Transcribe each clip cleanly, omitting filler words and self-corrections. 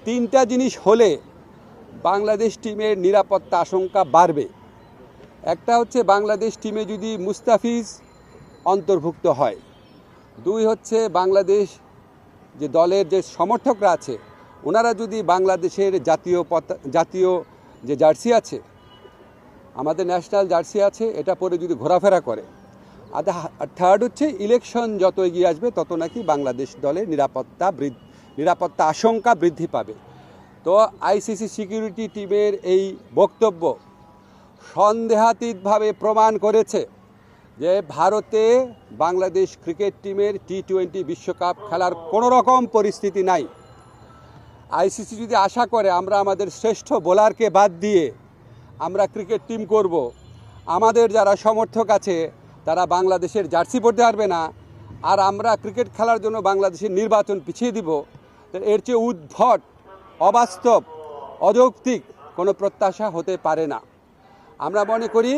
তিনটা জিনিস হলে বাংলাদেশ টিমের নিরাপত্তা আশঙ্কা বাড়বে। একটা হচ্ছে বাংলাদেশ টিমে যদি মুস্তাফিজ অন্তর্ভুক্ত হয়, দুই হচ্ছে বাংলাদেশ যে দলের যে সমর্থকরা আছে ওনারা যদি বাংলাদেশের জাতীয় যে জার্সি আছে, আমাদের ন্যাশনাল জার্সি আছে, এটা পরে যদি ঘোরাফেরা করে। আর থার্ড হচ্ছে ইলেকশন যত এগিয়ে আসবে তত নাকি বাংলাদেশ দলের নিরাপত্তা আশঙ্কা বৃদ্ধি পাবে। তো আইসিসি সিকিউরিটি টিমের এই বক্তব্য সন্দেহাতীতভাবে প্রমাণ করেছে যে ভারতে বাংলাদেশ ক্রিকেট টিমের টি-20 বিশ্বকাপ খেলার কোনো রকম পরিস্থিতি নাই। আইসিসি যদি আশা করে আমরা আমাদের শ্রেষ্ঠ বোলারকে বাদ দিয়ে আমরা ক্রিকেট টিম করব, আমাদের যারা সমর্থক আছে তারা বাংলাদেশের জার্সি পরতে পারবে না, আর আমরা ক্রিকেট খেলার জন্য বাংলাদেশের নির্বাচন পিছিয়ে দিব, এর চেয়ে উদ্ভট, অবাস্তব, অযৌক্তিক কোনো প্রত্যাশা হতে পারে না। আমরা মনে করি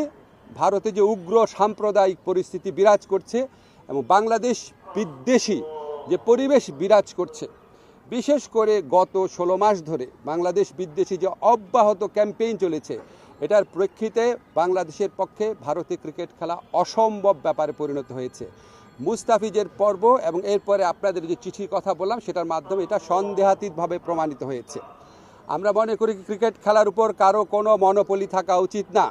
ভারতে যে উগ্র সাম্প্রদায়িক পরিস্থিতি বিরাজ করছে এবং বাংলাদেশ বিদ্বেষী যে পরিবেশ বিরাজ করছে, বিশেষ করে গত 16 মাস ধরে বাংলাদেশ বিদ্বেষী যে অব্যাহত ক্যাম্পেইন চলেছে, এটার প্রেক্ষিতে বাংলাদেশের পক্ষে ভারতে ক্রিকেট খেলা অসম্ভব ব্যাপারে পরিণত হয়েছে। মুস্তাফিজের পর্ব এবং এরপরে আপনাদের যে চিঠির কথা বললাম সেটার মাধ্যমে এটা সন্দেহাতীতভাবে প্রমাণিত হয়েছে। আমরা মনে করি ক্রিকেট খেলার উপর কারো কোনো মনোপলি থাকা উচিত না।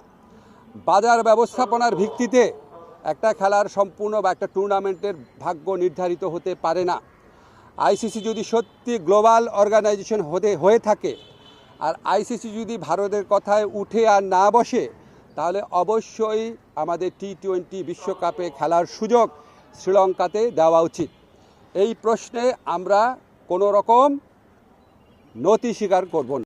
বাজার ব্যবস্থাপনার ভিত্তিতে একটা খেলার সম্পূর্ণ বা একটা টুর্নামেন্টের ভাগ্য নির্ধারিত হতে পারে না। আইসিসি যদি সত্যি গ্লোবাল অর্গানাইজেশন হয়ে থাকে আর আইসিসি যদি ভারতের কথায় উঠে আর না বসে, তাহলে অবশ্যই আমাদের টি-20 বিশ্বকাপে খেলার সুযোগ শ্রীলঙ্কাতে দেওয়া উচিত। এই প্রশ্নে আমরা কোনো রকম নতি স্বীকার করব না।